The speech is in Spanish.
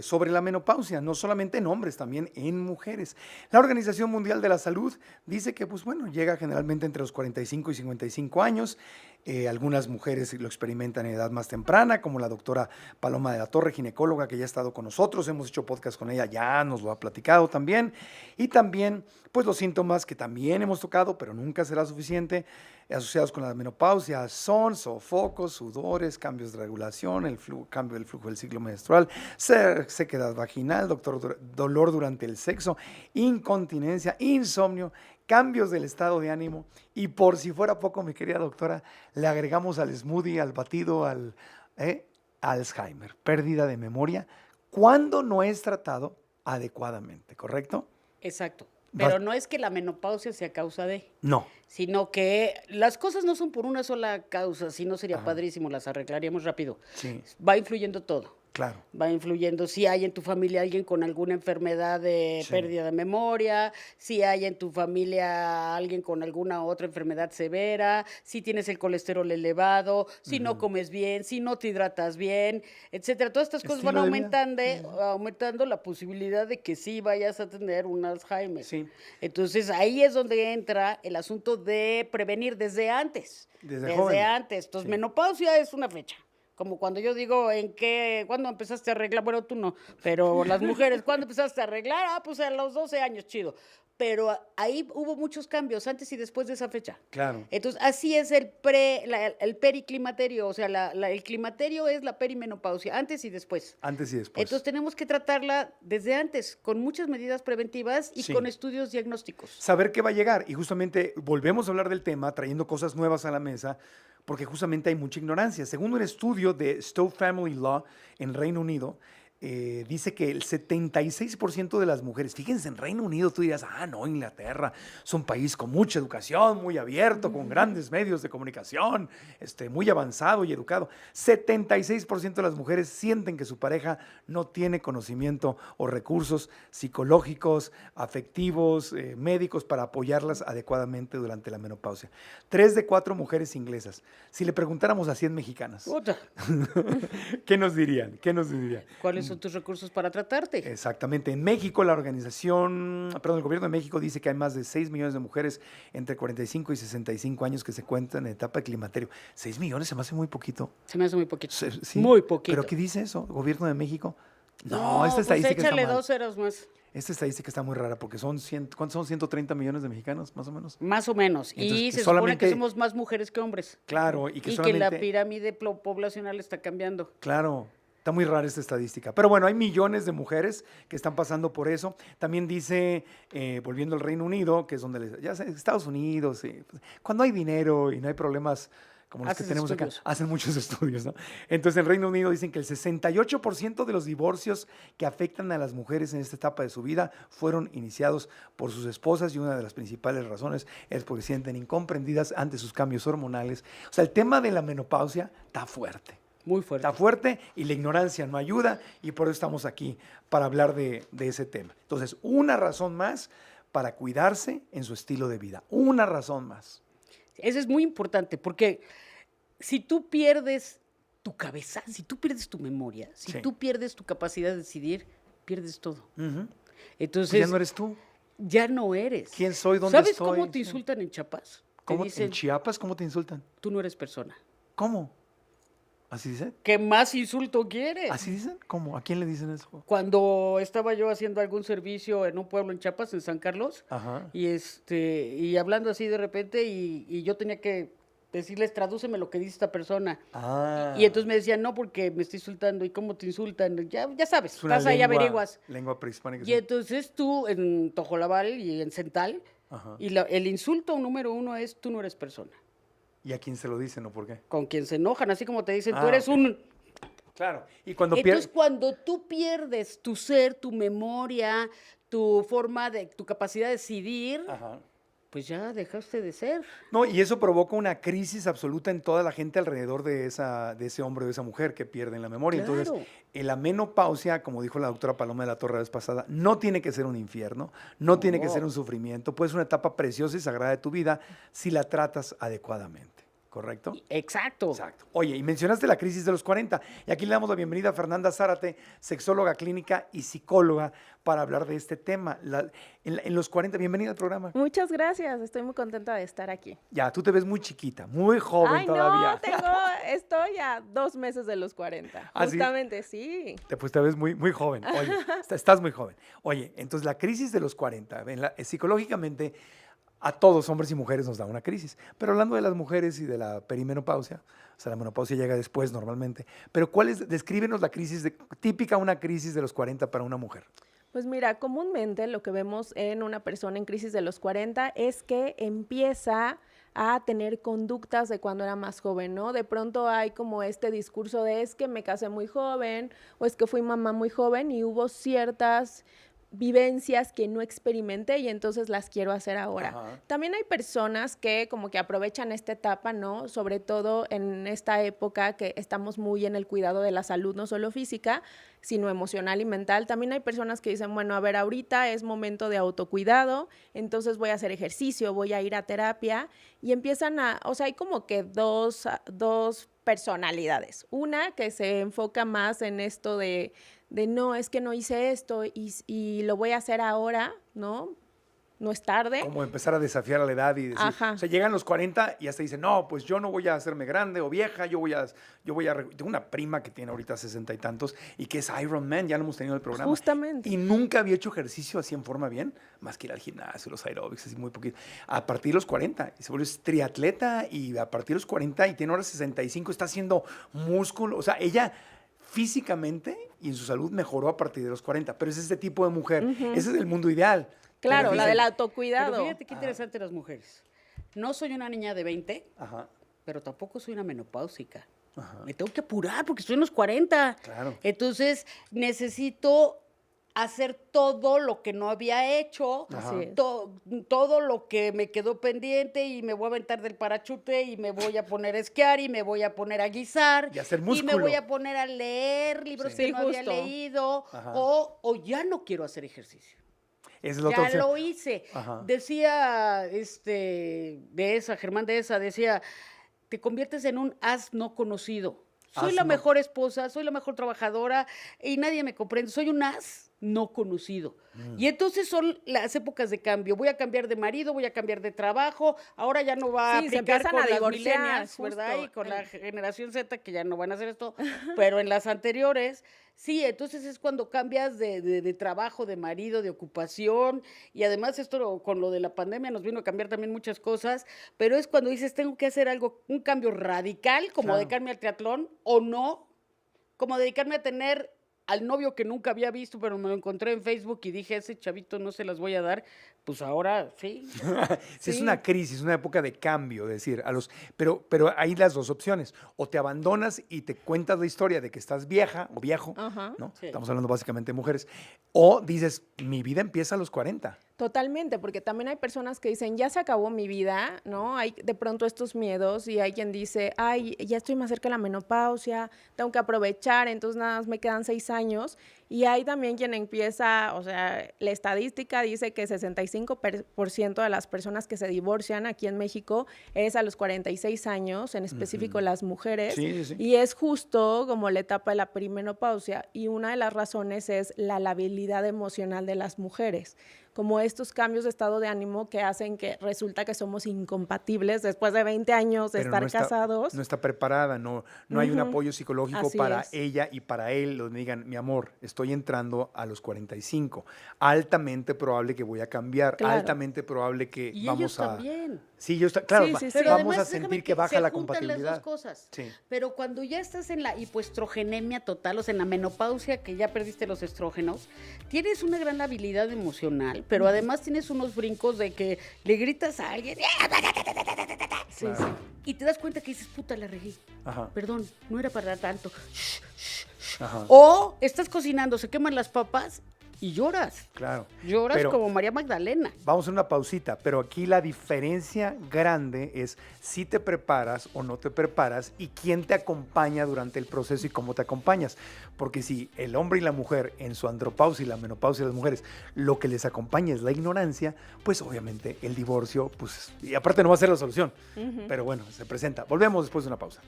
sobre la menopausia, no solamente en hombres, también en mujeres. La Organización Mundial de la Salud dice que, pues bueno, llega generalmente entre los 45 y 55 años. Algunas mujeres lo experimentan en edad más temprana, como la doctora Paloma de la Torre, ginecóloga, que ya ha estado con nosotros. Hemos hecho podcast con ella, ya nos lo ha platicado también. Y también, pues los síntomas que también hemos tocado, pero nunca será suficiente, asociados con la menopausia, son sofocos, sudores, cambios de regulación, cambio del flujo del ciclo menstrual, sequedad vaginal, dolor durante el sexo, incontinencia, insomnio, cambios del estado de ánimo y, por si fuera poco, mi querida doctora, le agregamos al smoothie, al batido, al Alzheimer, pérdida de memoria, cuando no es tratado adecuadamente, ¿correcto? Exacto. Pero no es que la menopausia sea causa de, No. sino que las cosas no son por una sola causa, si no sería padrísimo, las arreglaríamos rápido. Sí. Va influyendo todo. Claro. Va influyendo si hay en tu familia alguien con alguna enfermedad de pérdida de memoria, si hay en tu familia alguien con alguna otra enfermedad severa, si tienes el colesterol elevado, si no comes bien, si no te hidratas bien, etcétera. Todas estas cosas van aumentando la posibilidad de que sí vayas a tener un Alzheimer. Sí. Entonces ahí es donde entra el asunto de prevenir desde antes. Desde joven. Antes. Entonces, menopausia es una fecha. Como cuando yo digo, ¿cuándo empezaste a arreglar? Bueno, tú no, pero las mujeres, ¿cuándo empezaste a arreglar? Pues a los 12 años, chido. Pero ahí hubo muchos cambios antes y después de esa fecha. Claro. Entonces, así es el periclimaterio, o sea, el climaterio es la perimenopausia, antes y después. Antes y después. Entonces, tenemos que tratarla desde antes, con muchas medidas preventivas y con estudios diagnósticos. Saber qué va a llegar. Y justamente volvemos a hablar del tema, trayendo cosas nuevas a la mesa, porque justamente hay mucha ignorancia. Según un estudio de Stowe Family Law en Reino Unido, dice que el 76% de las mujeres, fíjense, en Reino Unido tú dirás, no, Inglaterra es un país con mucha educación, muy abierto, con grandes medios de comunicación, muy avanzado y educado. 76% de las mujeres sienten que su pareja no tiene conocimiento o recursos psicológicos, afectivos, médicos para apoyarlas adecuadamente durante la menopausia. 3 de 4 mujeres inglesas. Si le preguntáramos a 100 mexicanas, ¿qué nos dirían? ¿Cuáles son tus recursos para tratarte? Exactamente. En México, el gobierno de México dice que hay más de 6 millones de mujeres entre 45 y 65 años que se cuentan en etapa de climaterio. 6 millones se me hace muy poquito. Se me hace muy poquito. Sí, muy poquito. ¿Pero qué dice eso? ¿Gobierno de México? No, esta estadística pues échale está mal. 2 ceros más. Esta estadística está muy rara porque ¿cuántos son 130 millones de mexicanos, más o menos? Más o menos. Entonces, y se supone que somos más mujeres que hombres. Claro. Y que la pirámide poblacional está cambiando. Claro. Está muy rara esta estadística. Pero bueno, hay millones de mujeres que están pasando por eso. También dice, volviendo al Reino Unido, que es donde, Estados Unidos, cuando hay dinero y no hay problemas como los que tenemos acá, hacen muchos estudios, ¿no? Entonces, en el Reino Unido dicen que el 68% de los divorcios que afectan a las mujeres en esta etapa de su vida fueron iniciados por sus esposas, y una de las principales razones es porque se sienten incomprendidas ante sus cambios hormonales. O sea, el tema de la menopausia está fuerte. Muy fuerte. Está fuerte y la ignorancia no ayuda, y por eso estamos aquí, para hablar de ese tema. Entonces, una razón más para cuidarse en su estilo de vida. Una razón más. Eso es muy importante, porque si tú pierdes tu cabeza, si tú pierdes tu memoria, si tú pierdes tu capacidad de decidir, pierdes todo. Entonces, pues ya no eres tú. Ya no eres. ¿Quién soy? ¿Dónde estoy? estoy? ¿Sabes cómo te insultan en Chiapas? ¿Cómo? ¿En Chiapas cómo te insultan? Tú no eres persona. ¿Cómo? ¿Así dicen? ¿Qué más insulto quieres? ¿Así dicen? ¿Cómo? ¿A quién le dicen eso? Cuando estaba yo haciendo algún servicio en un pueblo en Chiapas, en San Carlos, y hablando así de repente, y yo tenía que decirles, tradúceme lo que dice esta persona. Y entonces me decían, no, porque me está insultando. ¿Y cómo te insultan? Ya sabes, estás ahí, averiguas. Lengua prehispánica. Y entonces tú, en Tojolabal y en Cental, y el insulto número 1 es, tú no eres persona. ¿Y a quién se lo dicen o por qué? Con quien se enojan, así como te dicen, tú eres un... Claro. Y cuando Entonces, cuando tú pierdes tu ser, tu memoria, tu capacidad de decidir, pues ya dejaste de ser. No, y eso provoca una crisis absoluta en toda la gente alrededor de ese hombre o de esa mujer que pierden la memoria. Claro. Entonces, la menopausia, como dijo la doctora Paloma de la Torre la vez pasada, no tiene que ser un infierno, no tiene que ser un sufrimiento, puede ser una etapa preciosa y sagrada de tu vida si la tratas adecuadamente. ¿correcto? Exacto. Exacto. Oye, y mencionaste la crisis de los 40. Y aquí le damos la bienvenida a Fernanda Zárate, sexóloga clínica y psicóloga, para hablar de este tema. En los 40, bienvenida al programa. Muchas gracias, estoy muy contenta de estar aquí. Ya, tú te ves muy chiquita, muy joven Ay, todavía. no, estoy a 2 meses de los 40. ¿Ah, sí? Justamente, sí. Pues te ves muy, muy joven. Oye, estás muy joven. Oye, entonces la crisis de los 40, psicológicamente, a todos, hombres y mujeres, nos da una crisis. Pero hablando de las mujeres y de la perimenopausia, o sea, la menopausia llega después normalmente, pero descríbenos la crisis, típica una crisis de los 40 para una mujer. Pues mira, comúnmente lo que vemos en una persona en crisis de los 40 es que empieza a tener conductas de cuando era más joven, ¿no? De pronto hay como este discurso de es que me casé muy joven o es que fui mamá muy joven y hubo ciertas vivencias que no experimenté y entonces las quiero hacer ahora. Ajá. También hay personas que como que aprovechan esta etapa, ¿no? Sobre todo en esta época que estamos muy en el cuidado de la salud, no solo física, sino emocional y mental. También hay personas que dicen, bueno, a ver, ahorita es momento de autocuidado, entonces voy a hacer ejercicio, voy a ir a terapia y empiezan o sea, hay como que dos personalidades. Una que se enfoca más en esto de no, es que no hice esto y lo voy a hacer ahora, ¿no? No es tarde. Como empezar a desafiar a la edad y decir, Ajá. o sea, llegan los 40 y hasta dicen, no, pues yo no voy a hacerme grande o vieja, tengo una prima que tiene ahorita 60 y tantos y que es Iron Man, ya lo hemos tenido en el programa. Justamente. Y nunca había hecho ejercicio así en forma bien, más que ir al gimnasio, los aeróbics, así muy poquito. A partir de los 40, y se volvió triatleta y a partir de los 40 y tiene ahora 65, está haciendo músculo, o sea, ella físicamente y en su salud mejoró a partir de los 40, pero es este tipo de mujer, ese es el mundo ideal. Claro, Pero la fíjate- del Pero autocuidado. fíjate qué interesante las mujeres. No soy una niña de 20, Ajá, pero tampoco soy una menopáusica. ajá. Me tengo que apurar porque estoy en los 40. Claro. Entonces, necesito hacer todo lo que no había hecho, Ajá. Así es. todo lo que me quedó pendiente y me voy a aventar del parachute y me voy a poner a esquiar y me voy a poner a guisar Y a hacer y me músculo. voy a poner a leer libros Sí. que Sí, no había justo. leído Ajá. o ya no quiero hacer ejercicio. Esa es la otra Ya opción. lo hice. Ajá. Decía Germán Dehesa, decía, te conviertes en un as no conocido. Soy As la no- mejor esposa, soy la mejor trabajadora y nadie me comprende. Soy un as no conocido. Y entonces son las épocas de cambio. Voy a cambiar de marido, voy a cambiar de trabajo. Ahora ya no va a Sí, se aplicar empiezan con a las divorciar, millennials, ¿verdad? justo. Y con la generación Z, que ya no van a hacer esto. Pero en las anteriores, sí, entonces es cuando cambias de trabajo, de marido, de ocupación. Y además esto con lo de la pandemia nos vino a cambiar también muchas cosas. Pero es cuando dices, tengo que hacer algo, un cambio radical, como Claro. dedicarme al triatlón, o no, como dedicarme a tener al novio que nunca había visto, pero me lo encontré en Facebook y dije, ese chavito no se las voy a dar, pues ahora sí. Sí, es Sí. una crisis, una época de cambio, decir, pero hay las dos opciones. O te abandonas y te cuentas la historia de que estás vieja o viejo, Ajá. ¿no? Sí. Estamos hablando básicamente de mujeres. O dices, mi vida empieza a los 40. Totalmente, porque también hay personas que dicen, ya se acabó mi vida, ¿no? Hay de pronto estos miedos y hay quien dice, ay, ya estoy más cerca de la menopausia, tengo que aprovechar, entonces nada más me quedan 6 años. Y hay también quien empieza, o sea, la estadística dice que 65% de las personas que se divorcian aquí en México es a los 46 años, en específico las mujeres. Sí, sí, sí. Y es justo como la etapa de la perimenopausia. Y una de las razones es la labilidad emocional de las mujeres, como estos cambios de estado de ánimo que hacen que resulta que somos incompatibles después de 20 años de Pero estar no está- casados. No está preparada, no hay un Ujú. apoyo psicológico Así para es. ella y para él, donde digan, mi amor, estoy entrando a los 45. Altamente probable que voy a cambiar, Claro. altamente probable que Y vamos ellos a... también. Sí, claro, Sí, sí, sí. Pero vamos además, a sentir déjame que baja se la juntan compatibilidad. las dos cosas. Sí. Pero cuando ya estás en la hipoestrogenemia total, o sea, en la menopausia, que ya perdiste los estrógenos, tienes una gran habilidad emocional, pero además tienes unos brincos de que le gritas a alguien Sí, Claro. sí. y te das cuenta que dices, puta, la regué. Ajá, Perdón, no era para tanto. ajá. O estás cocinando, se queman las papas y lloras. Claro. Lloras Pero como María Magdalena. vamos a una pausita, pero aquí la diferencia grande es si te preparas o no te preparas y quién te acompaña durante el proceso y cómo te acompañas. Porque si el hombre y la mujer en su andropausia y la menopausia de las mujeres, lo que les acompaña es la ignorancia, pues obviamente el divorcio, pues, y aparte no va a ser la solución. Pero bueno, se presenta. Volvemos después de una pausa.